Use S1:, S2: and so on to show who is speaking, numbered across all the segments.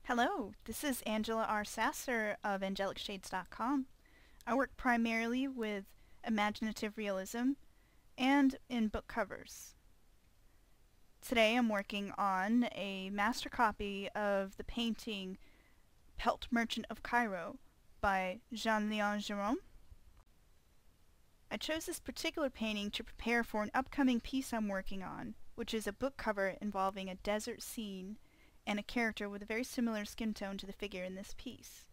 S1: Hello, this is Angela R. Sasser of AngelicShades.com. I work primarily with imaginative realism and in book covers. Today I'm working on a master copy of the painting Pelt, Merchant of Cairo by Jean-Léon Gerome. I chose this particular painting to prepare for an upcoming piece I'm working on, which is a book cover involving a desert scene and a character with a very similar skin tone to the figure in this piece.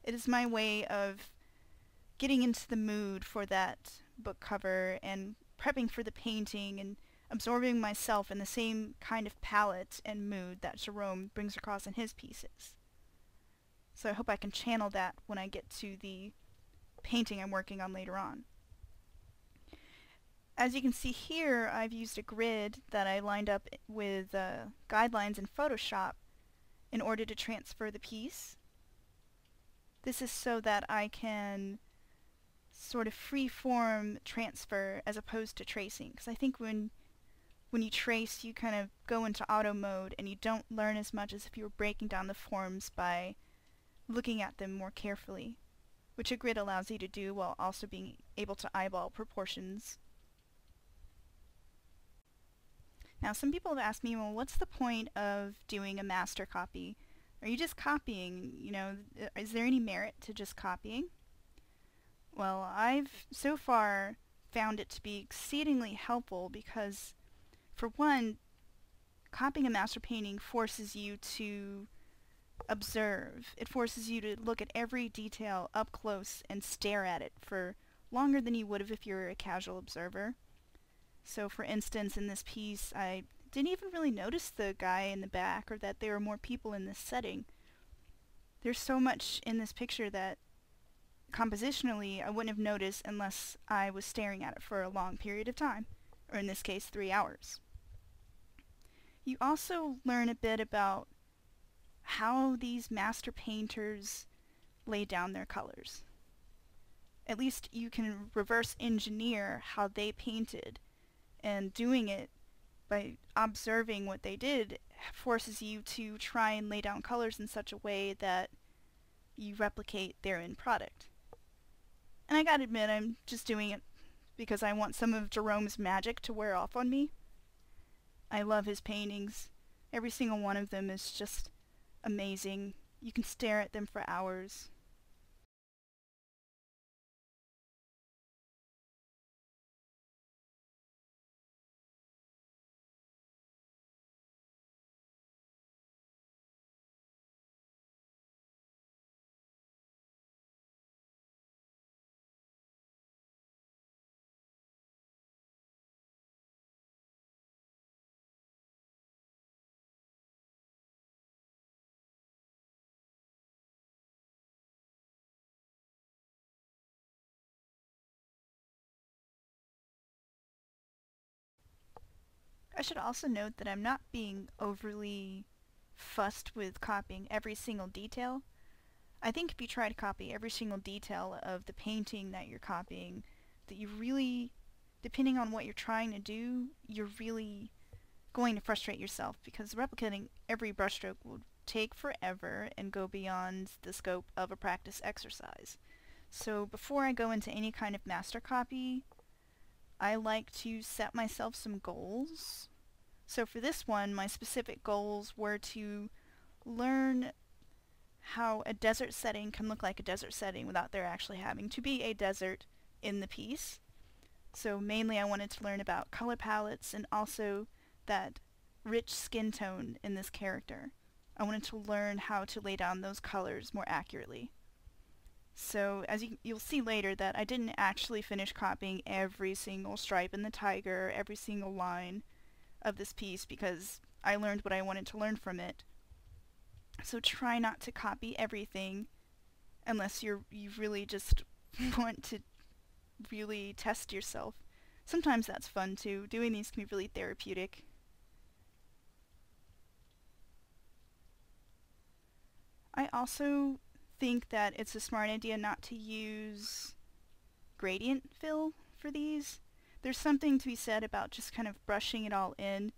S1: It is my way of getting into the mood for that book cover and prepping for the painting and absorbing myself in the same kind of palette and mood that Gerome brings across in his pieces. So I hope I can channel that when I get to the painting I'm working on later on. As you can see here, I've used a grid that I lined up with guidelines in Photoshop in order to transfer the piece. This is so that I can sort of free-form transfer as opposed to tracing, because I think when you trace, you kind of go into auto mode and you don't learn as much as if you were breaking down the forms by looking at them more carefully, which a grid allows you to do while also being able to eyeball proportions. Now, some people have asked me, well, what's the point of doing a master copy? Are you just copying? You know, is there any merit to just copying? Well, I've so far found it to be exceedingly helpful because, for one, copying a master painting forces you to observe. It forces you to look at every detail up close and stare at it for longer than you would have if you were a casual observer. So for instance, in this piece, I didn't even really notice the guy in the back or that there were more people in this setting. There's so much in this picture that compositionally I wouldn't have noticed unless I was staring at it for a long period of time, or in this case 3 hours. You also learn a bit about how these master painters lay down their colors. At least you can reverse engineer how they painted, and doing it by observing what they did forces you to try and lay down colors in such a way that you replicate their end product. And I gotta admit, I'm just doing it because I want some of Jerome's magic to wear off on me. I love his paintings. Every single one of them is just amazing. You can stare at them for hours. I should also note that I'm not being overly fussed with copying every single detail. I think if you try to copy every single detail of the painting that you're copying, that you really, depending on what you're trying to do, you're really going to frustrate yourself because replicating every brushstroke would take forever and go beyond the scope of a practice exercise. So before I go into any kind of master copy, I like to set myself some goals. So for this one, my specific goals were to learn how a desert setting can look like a desert setting without there actually having to be a desert in the piece. So mainly I wanted to learn about color palettes and also that rich skin tone in this character. I wanted to learn how to lay down those colors more accurately. So as you'll see later that I didn't actually finish copying every single stripe in the tiger, every single line of this piece because I learned what I wanted to learn from it. So try not to copy everything unless you really just want to really test yourself. Sometimes that's fun too. Doing these can be really therapeutic. I also think that it's a smart idea not to use gradient fill for these. There's something to be said about just kind of brushing it all in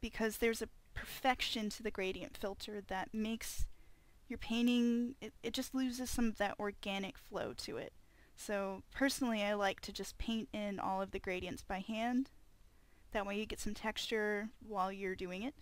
S1: because there's a perfection to the gradient filter that makes your painting, it just loses some of that organic flow to it. So personally, I like to just paint in all of the gradients by hand. That way you get some texture while you're doing it.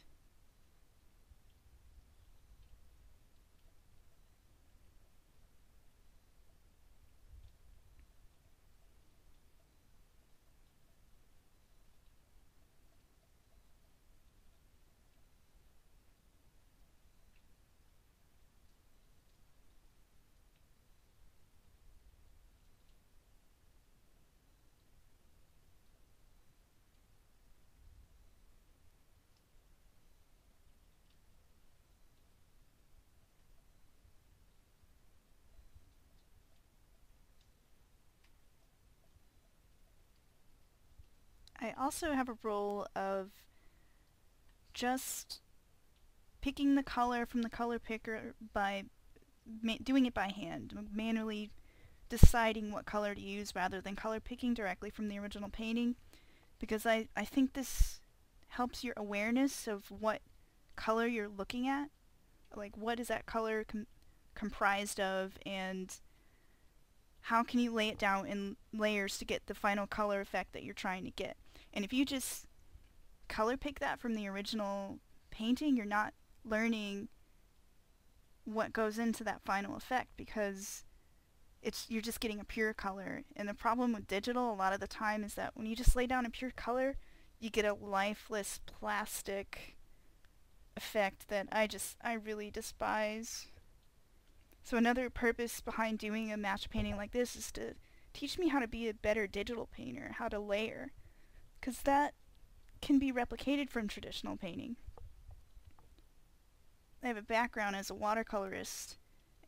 S1: I also have a role of just picking the color from the color picker by doing it by hand, manually deciding what color to use rather than color picking directly from the original painting, because I think this helps your awareness of what color you're looking at, like what is that color comprised of, and how can you lay it down in layers to get the final color effect that you're trying to get. And if you just color pick that from the original painting, you're not learning what goes into that final effect, because you're just getting a pure color. And the problem with digital a lot of the time is that when you just lay down a pure color, you get a lifeless plastic effect that I really despise. So another purpose behind doing a match painting like this is to teach me how to be a better digital painter, how to layer, because that can be replicated from traditional painting. I have a background as a watercolorist,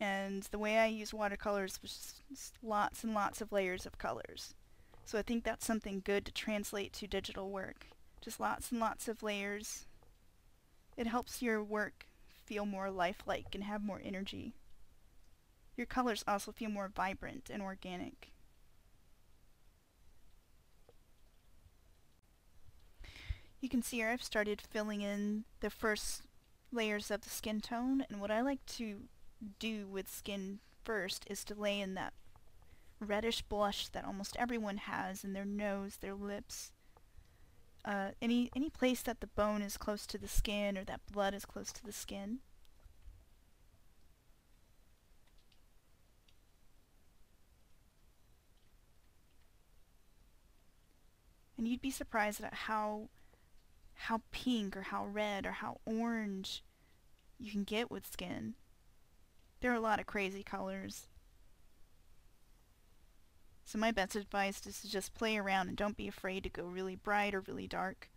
S1: and the way I use watercolors was just lots and lots of layers of colors. So I think that's something good to translate to digital work. Just lots and lots of layers. It helps your work feel more lifelike and have more energy. Your colors also feel more vibrant and organic. You can see here I've started filling in the first layers of the skin tone, and what I like to do with skin first is to lay in that reddish blush that almost everyone has in their nose, their lips, any place that the bone is close to the skin or that blood is close to the skin. And you'd be surprised at how pink or how red or how orange you can get with skin. There are a lot of crazy colors. So my best advice is to just play around and don't be afraid to go really bright or really dark.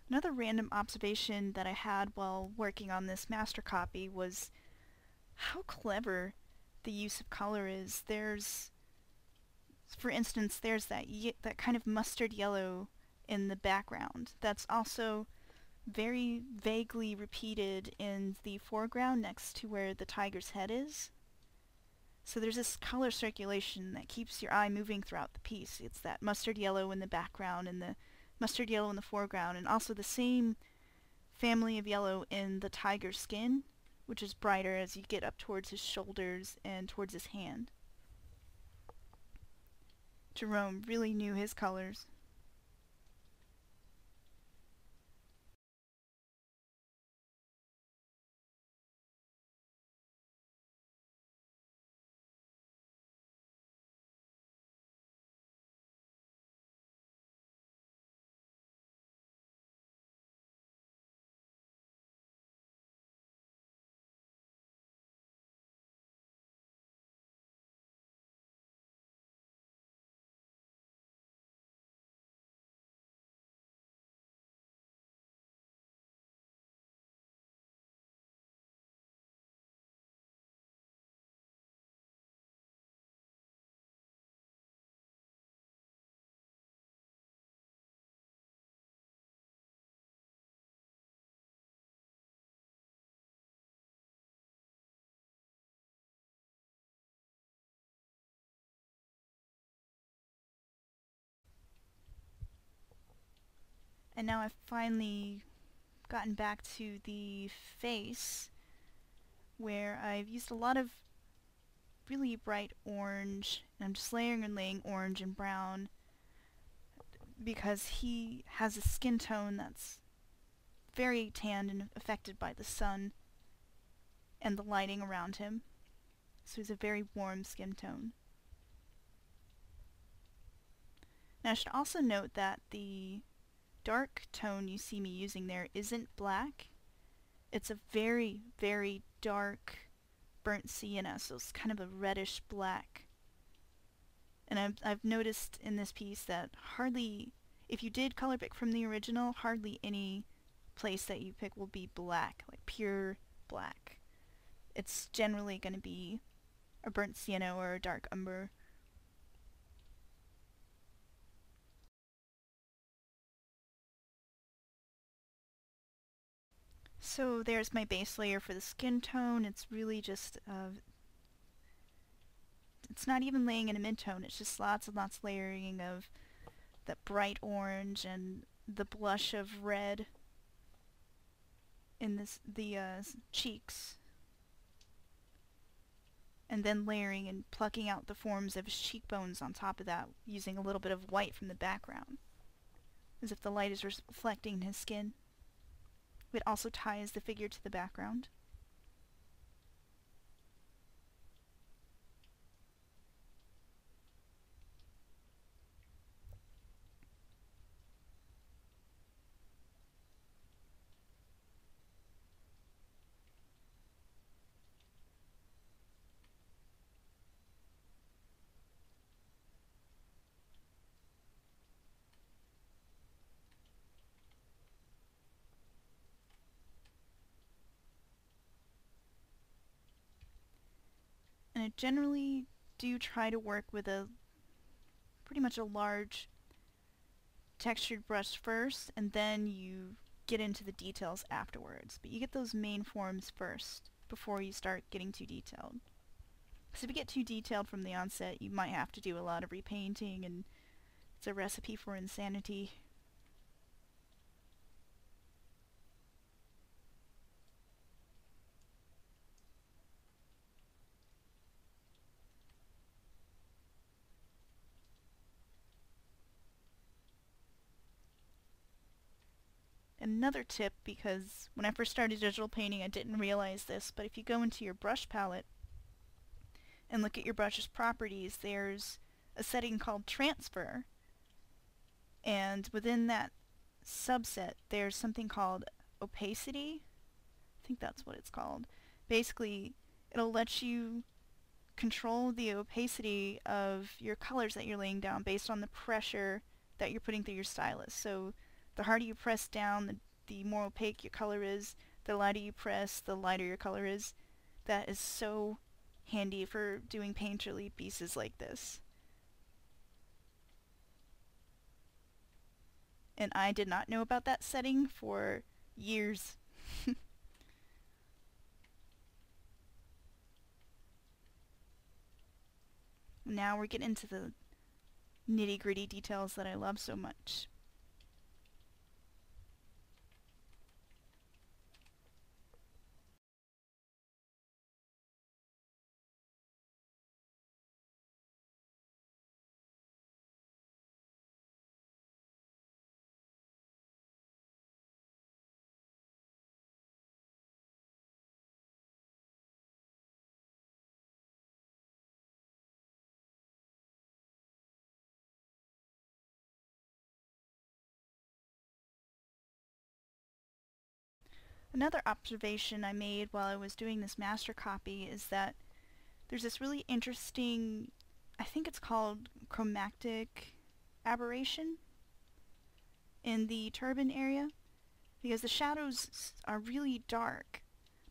S1: Another random observation that I had while working on this master copy was how clever the use of color is. For instance, there's that kind of mustard yellow in the background. That's also very vaguely repeated in the foreground next to where the tiger's head is. So there's this color circulation that keeps your eye moving throughout the piece. It's that mustard yellow in the background and the mustard yellow in the foreground, and also the same family of yellow in the tiger's skin, which is brighter as you get up towards his shoulders and towards his hand. Gerome really knew his colors. And now I've finally gotten back to the face, where I've used a lot of really bright orange, and I'm just layering and laying orange and brown because he has a skin tone that's very tanned and affected by the sun and the lighting around him. So he's a very warm skin tone. Now I should also note that the dark tone you see me using there isn't black. It's a very, very dark burnt sienna, so it's kind of a reddish black. And I've noticed in this piece that hardly, if you did color pick from the original, hardly any place that you pick will be black, like pure black. It's generally going to be a burnt sienna or a dark umber. So there's my base layer for the skin tone. It's really just, it's not even laying in a mid-tone, it's just lots and lots of layering of that bright orange and the blush of red in the cheeks. And then layering and plucking out the forms of his cheekbones on top of that, using a little bit of white from the background, as if the light is reflecting his skin. It also ties the figure to the background. And I generally do try to work with a pretty much a large textured brush first, and then you get into the details afterwards. But you get those main forms first before you start getting too detailed. Because if you get too detailed from the onset, you might have to do a lot of repainting, and it's a recipe for insanity. Another tip, because when I first started digital painting I didn't realize this, but if you go into your brush palette and look at your brush's properties, there's a setting called transfer, and within that subset there's something called opacity. I think that's what it's called. Basically, it'll let you control the opacity of your colors that you're laying down based on the pressure that you're putting through your stylus. So the harder you press down, the more opaque your color is. The lighter you press, the lighter your color is. That is so handy for doing painterly pieces like this. And I did not know about that setting for years. Now we're getting into the nitty-gritty details that I love so much. Another observation I made while I was doing this master copy is that there's this really interesting, I think it's called chromatic aberration in the turban area, because the shadows are really dark,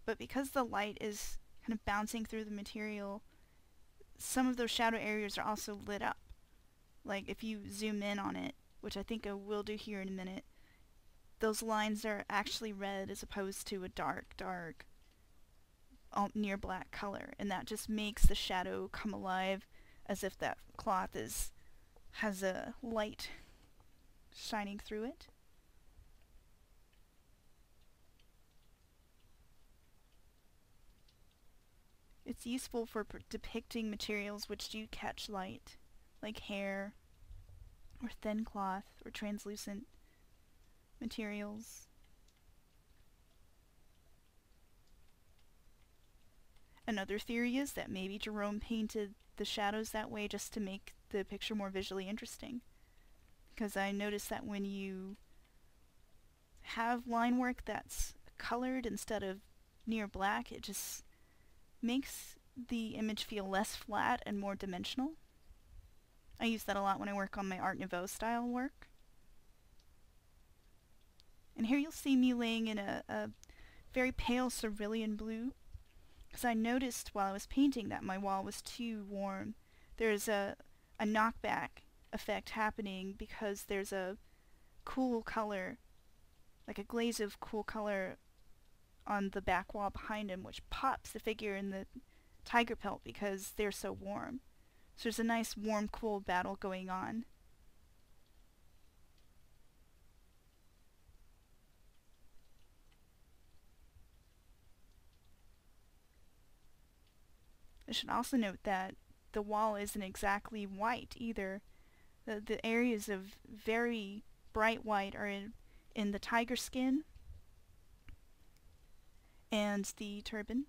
S1: but because the light is kind of bouncing through the material, some of those shadow areas are also lit up. Like if you zoom in on it, which I think I will do here in a minute, those lines are actually red as opposed to a dark, near black color, and that just makes the shadow come alive as if that cloth has a light shining through it. It's useful for depicting materials which do catch light, like hair, or thin cloth, or translucent materials. Another theory is that maybe Gerome painted the shadows that way just to make the picture more visually interesting. Because I noticed that when you have line work that's colored instead of near black, it just makes the image feel less flat and more dimensional. I use that a lot when I work on my Art Nouveau style work. And here you'll see me laying in a very pale cerulean blue, because I noticed while I was painting that my wall was too warm. There's a knockback effect happening because there's a cool color, like a glaze of cool color on the back wall behind him, which pops the figure in the tiger pelt because they're so warm. So there's a nice warm-cool battle going on. I should also note that the wall isn't exactly white either. The areas of very bright white are in the tiger skin and the turban.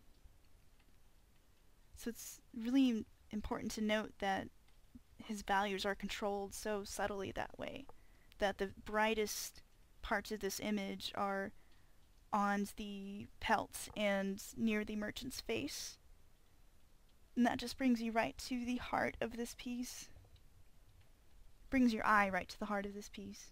S1: So it's really important to note that his values are controlled so subtly that way, that the brightest parts of this image are on the pelt and near the merchant's face. And that just brings you right to the heart of this piece. Brings your eye right to the heart of this piece.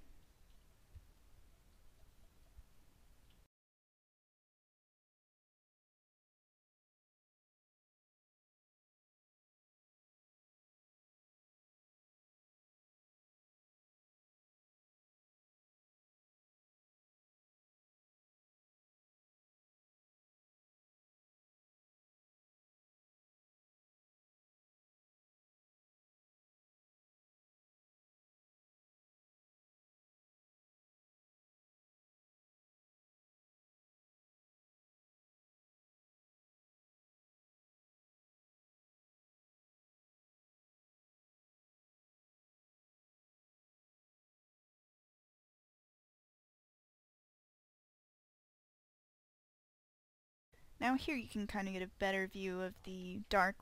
S1: Now here you can kind of get a better view of the dark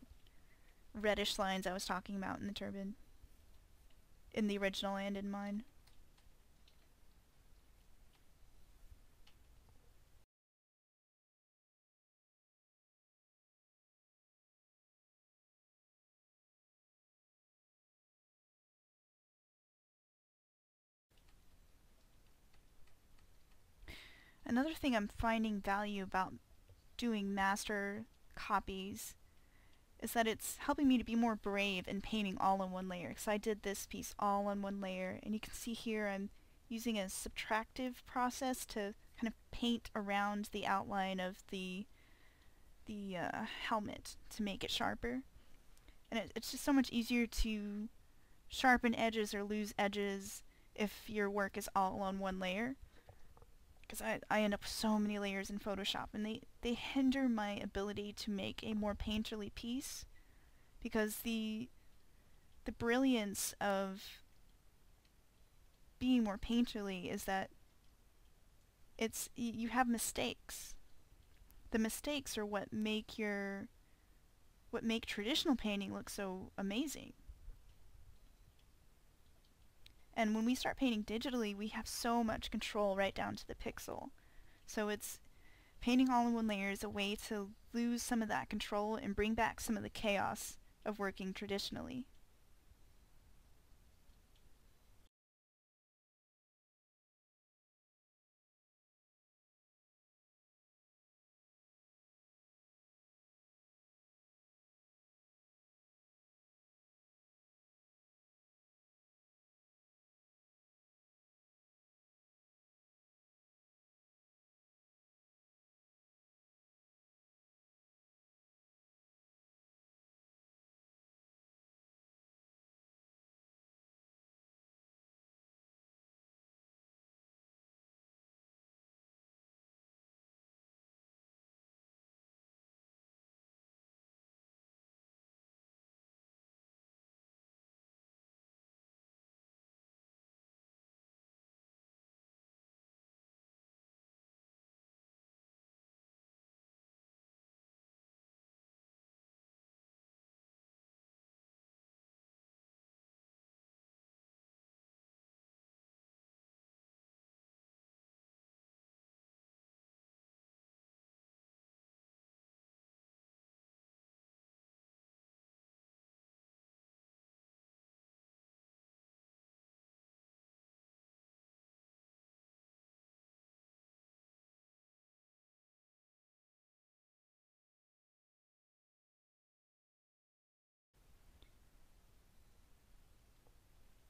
S1: reddish lines I was talking about in the turban, in the original and in mine. Another thing I'm finding value about doing master copies is that it's helping me to be more brave in painting all in one layer. Because I did this piece all on one layer, and you can see here I'm using a subtractive process to kind of paint around the outline of the helmet to make it sharper. And it's just so much easier to sharpen edges or lose edges if your work is all on one layer. Because I end up with so many layers in Photoshop, and they hinder my ability to make a more painterly piece, because the brilliance of being more painterly is that you have mistakes. The mistakes are what make traditional painting look so amazing. And when we start painting digitally, we have so much control right down to the pixel. So it's painting all in one layer is a way to lose some of that control and bring back some of the chaos of working traditionally.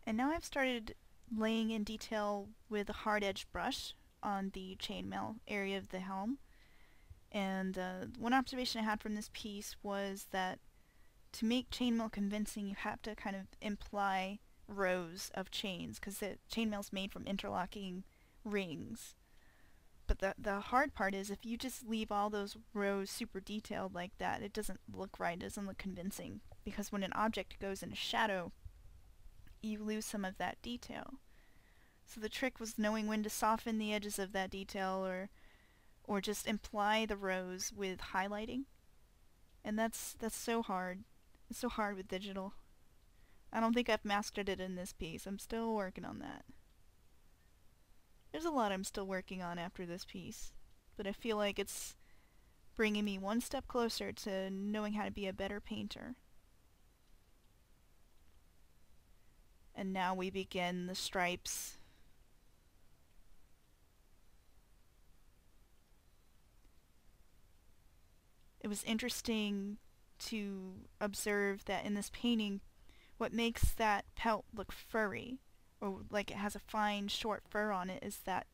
S1: And now I've started laying in detail with a hard edge brush on the chainmail area of the helm. And one observation I had from this piece was that to make chainmail convincing, you have to kind of imply rows of chains, because the chainmail's made from interlocking rings. But the hard part is if you just leave all those rows super detailed like that, it doesn't look right, it doesn't look convincing. Because when an object goes into shadow, you lose some of that detail. So the trick was knowing when to soften the edges of that detail or just imply the rows with highlighting. And that's so hard. It's so hard with digital. I don't think I've mastered it in this piece. I'm still working on that. There's a lot I'm still working on after this piece, but I feel like it's bringing me one step closer to knowing how to be a better painter. And now we begin the stripes. It was interesting to observe that in this painting, what makes that pelt look furry, or like it has a fine short fur on it, is that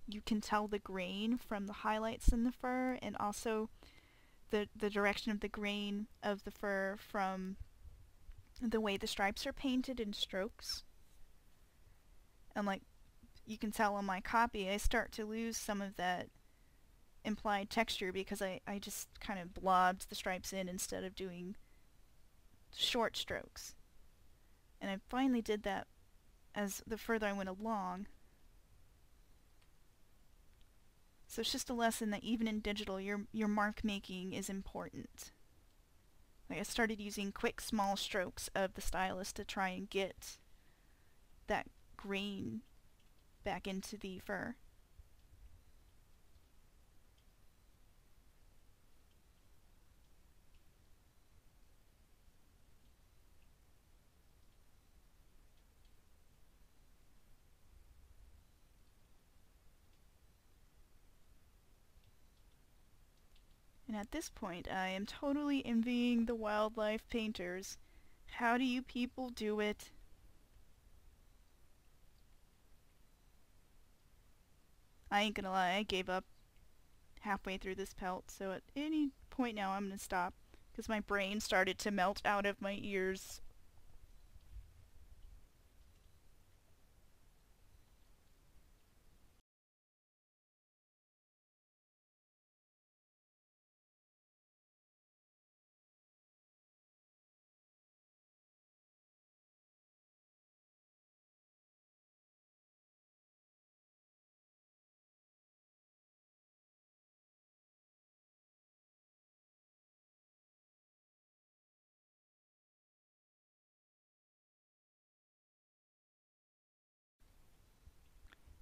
S1: you can tell the grain from the highlights in the fur, and also the direction of the grain of the fur from the way the stripes are painted in strokes. And like you can tell on my copy, I start to lose some of that implied texture because I just kind of blobbed the stripes in instead of doing short strokes. And I finally did that as the further I went along. So it's just a lesson that even in digital, your mark making is important. Like I started using quick small strokes of the stylus to try and get that grain back into the fur. And at this point, I am totally envying the wildlife painters. How do you people do it? I ain't gonna lie, I gave up halfway through this pelt, so at any point now I'm gonna stop, because my brain started to melt out of my ears.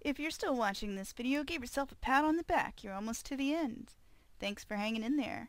S1: If you're still watching this video, give yourself a pat on the back. You're almost to the end. Thanks for hanging in there.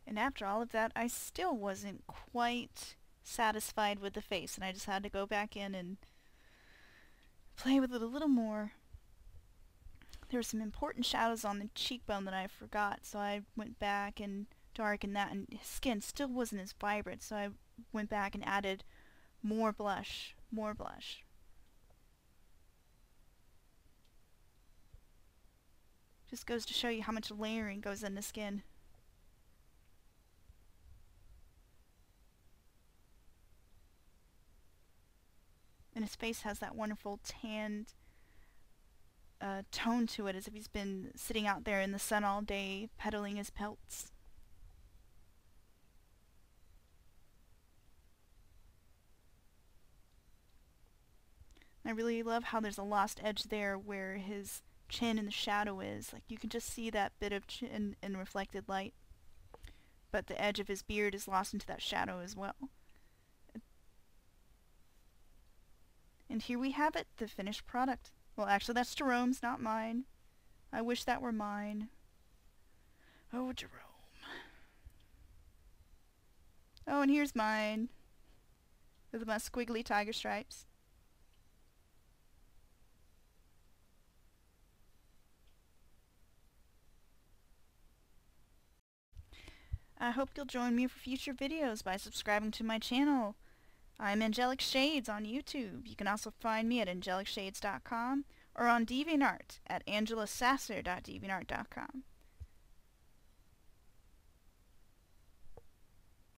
S1: And after all of that, I still wasn't quite satisfied with the face, and I just had to go back in and play with it a little more. There were some important shadows on the cheekbone that I forgot, so I went back and darkened that, and his skin still wasn't as vibrant, so I went back and added more blush, more blush. Just goes to show you how much layering goes into skin. And his face has that wonderful tanned tone to it, as if he's been sitting out there in the sun all day pedaling his pelts. I really love how there's a lost edge there where his chin in the shadow is. Like, you can just see that bit of chin in reflected light, but the edge of his beard is lost into that shadow as well. And here we have it, the finished product. Well, actually, that's Jerome's, not mine. I wish that were mine. Oh, Gerome. Oh, and here's mine, with my squiggly tiger stripes. I hope you'll join me for future videos by subscribing to my channel. I'm Angelic Shades on YouTube. You can also find me at angelicshades.com or on DeviantArt at angelasasser.deviantart.com.